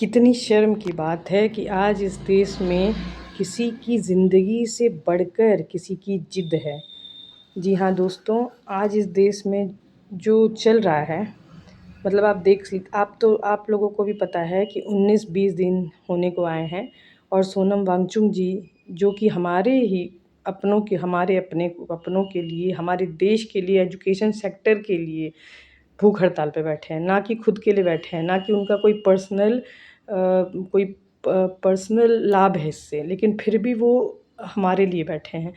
कितनी शर्म की बात है कि आज इस देश में किसी की ज़िंदगी से बढ़कर किसी की ज़िद है। जी हाँ दोस्तों, आज इस देश में जो चल रहा है, मतलब आप लोगों को भी पता है कि 19-20 दिन होने को आए हैं और सोनम वांगचुक जी, जो कि हमारे अपने अपनों के लिए, हमारे देश के लिए, एजुकेशन सेक्टर के लिए भूख हड़ताल पे बैठे हैं। ना कि खुद के लिए बैठे हैं, ना कि उनका कोई पर्सनल लाभ है इससे, लेकिन फिर भी वो हमारे लिए बैठे हैं।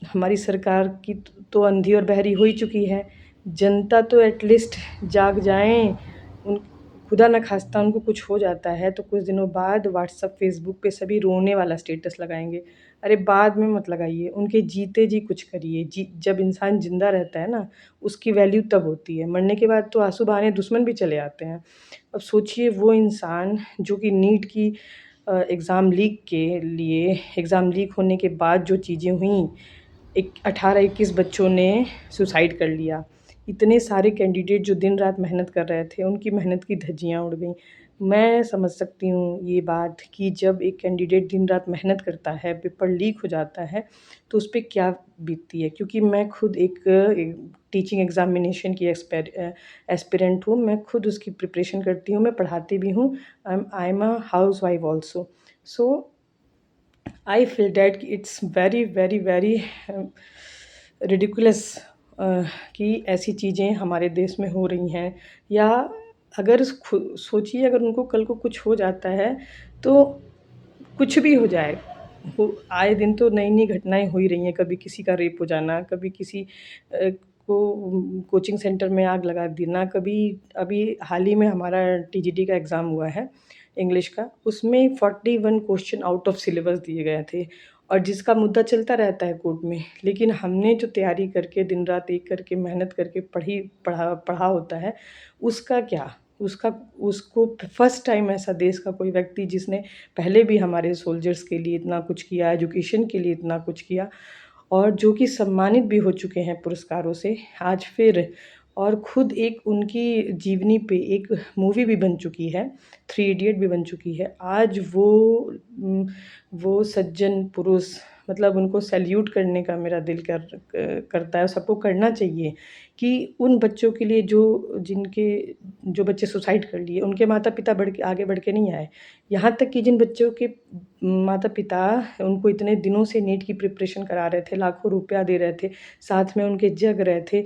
हमारी सरकार की तो अंधी और बहरी हो ही चुकी है। जनता तो एटलीस्ट जाग जाएँ। उन खुदा न ख़ास्ता उनको कुछ हो जाता है तो कुछ दिनों बाद व्हाट्सएप, फ़ेसबुक पे सभी रोने वाला स्टेटस लगाएँगे। अरे बाद में मत लगाइए, उनके जीते जी कुछ करिए। जब इंसान ज़िंदा रहता है ना, उसकी वैल्यू तब होती है। मरने के बाद तो आँसू बहाने दुश्मन भी चले आते हैं। अब सोचिए वो इंसान जो कि नीट की एग्ज़ाम लीक होने के बाद जो चीज़ें हुईं, 18-21 बच्चों ने सुसाइड कर लिया। इतने सारे कैंडिडेट जो दिन-रात मेहनत कर रहे थे, उनकी मेहनत की धज्जियाँ उड़ गईं। मैं समझ सकती हूँ ये बात कि जब एक कैंडिडेट दिन-रात मेहनत करता है, पेपर लीक हो जाता है, तो उस पे क्या बीतती है। क्योंकि मैं खुद एक टीचिंग एग्ज़ामिनेशन की एस्पिरेंट हूँ। मैं खुद उसकी प्रिपरेशन करती हूँ, मैं पढ़ाती भी हूँ। I am a housewife also. So I feel that it's very very very ridiculous कि ऐसी चीज़ें हमारे देश में हो रही हैं। या अगर सोचिए अगर उनको कल को कुछ हो जाता है तो कुछ भी हो जाए, हो आए दिन तो नई-नई घटनाएँ हो ही रही हैं। कभी किसी का रेप हो जाना, कभी किसी को कोचिंग सेंटर में आग लगा देना, कभी अभी हाल ही में हमारा टीजीटी का एग्ज़ाम हुआ है इंग्लिश का, उसमें 41 क्वेश्चन आउट ऑफ सिलेबस दिए गए थे और जिसका मुद्दा चलता रहता है कोर्ट में। लेकिन हमने जो तैयारी करके दिन-रात एक करके मेहनत करके पढ़ा होता है, उसका क्या? उसको फर्स्ट टाइम ऐसा देश का कोई व्यक्ति जिसने पहले भी हमारे सोल्जर्स के लिए इतना कुछ किया, एजुकेशन के लिए इतना कुछ किया और जो कि सम्मानित भी हो चुके हैं पुरस्कारों से, आज फिर और खुद एक उनकी जीवनी पे एक मूवी भी बन चुकी है, थ्री इडियट भी बन चुकी है। आज वो सज्जन पुरुष, मतलब उनको सैल्यूट करने का मेरा दिल करता है, सबको करना चाहिए कि उन बच्चों के लिए जो बच्चे सुसाइड कर लिए, उनके माता-पिता आगे बढ़ के नहीं आए। यहाँ तक कि जिन बच्चों के माता-पिता उनको इतने दिनों से नीट की प्रिपरेशन करा रहे थे, लाखों रुपया दे रहे थे, साथ में उनके जग रहे थे,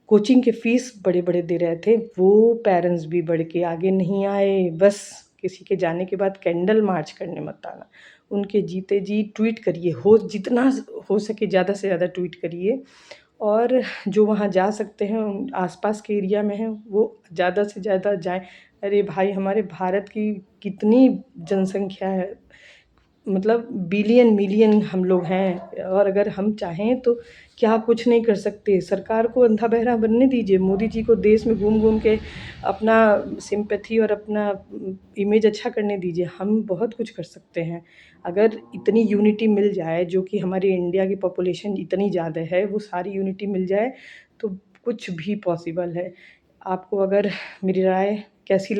कोचिंग के फ़ीस बड़े-बड़े दे रहे थे, वो पेरेंट्स भी बढ़ के आगे नहीं आए। बस किसी के जाने के बाद कैंडल मार्च करने मत आना। उनके जीते जी ट्वीट करिए, जितना हो सके ज़्यादा से ज़्यादा ट्वीट करिए और जो वहाँ जा सकते हैं, आस-पास के एरिया में हैं, वो ज़्यादा से ज़्यादा जाएँ। अरे भाई! हमारे भारत की कितनी जनसंख्या है, मतलब बिलियन, मिलियन हम लोग हैं और अगर हम चाहें तो क्या कुछ नहीं कर सकते। सरकार को अंधा-बहरा बनने दीजिए, मोदी जी को देश में घूम-घूम के अपना सिम्पैथी और अपना इमेज अच्छा करने दीजिए। हम बहुत कुछ कर सकते हैं। अगर इतनी यूनिटी मिल जाए, जो कि हमारी इंडिया की पॉपुलेशन इतनी ज़्यादा है, वो सारी यूनिटी मिल जाए, तो कुछ भी पॉसिबल है। आपको अगर मेरी राय कैसी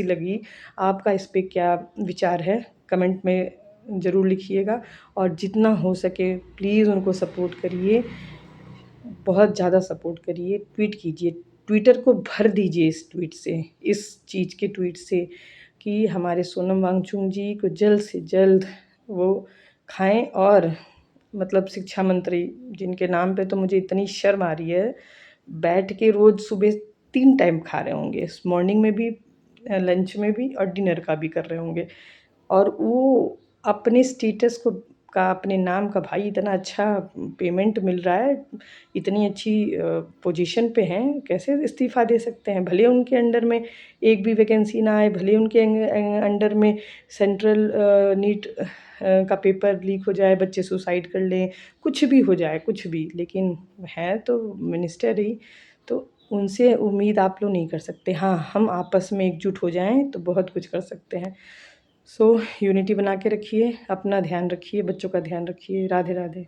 लगी, आपका इस पे क्या विचार है, कमेंट में ज़रूर लिखिएगा और जितना हो सके प्लीज़ उनको सपोर्ट करिए, बहुत ज़्यादा सपोर्ट करिए, ट्वीट कीजिए, ट्विटर को भर दीजिए इस चीज़ के ट्वीट से कि हमारे सोनम वांगचुक जी को जल्द से जल्द वो खाएँ और मतलब शिक्षा मंत्री, जिनके नाम पे तो मुझे इतनी शर्म आ रही है, बैठ के रोज़ सुबह 3 टाइम खा रहे होंगे, मॉर्निंग में भी, लंच में भी और डिनर का भी कर रहे होंगे और वो अपने स्टेटस अपने नाम का, भाई इतना अच्छा पेमेंट मिल रहा है, इतनी अच्छी पोजीशन पे हैं, कैसे इस्तीफ़ा दे सकते हैं? भले उनके अंडर में एक भी वैकेंसी ना आए, भले उनके अंडर में सेंट्रल नीट का पेपर लीक हो जाए, बच्चे सुसाइड कर लें, कुछ भी हो जाए, कुछ भी, लेकिन हैं तो मिनिस्टर ही, तो उनसे उम्मीद आप लोग नहीं कर सकते। हाँ, हम आपस में एकजुट हो जाएँ तो बहुत कुछ कर सकते हैं। सो यूनिटी बना के रखिए, अपना ध्यान रखिए, बच्चों का ध्यान रखिए। राधे-राधे।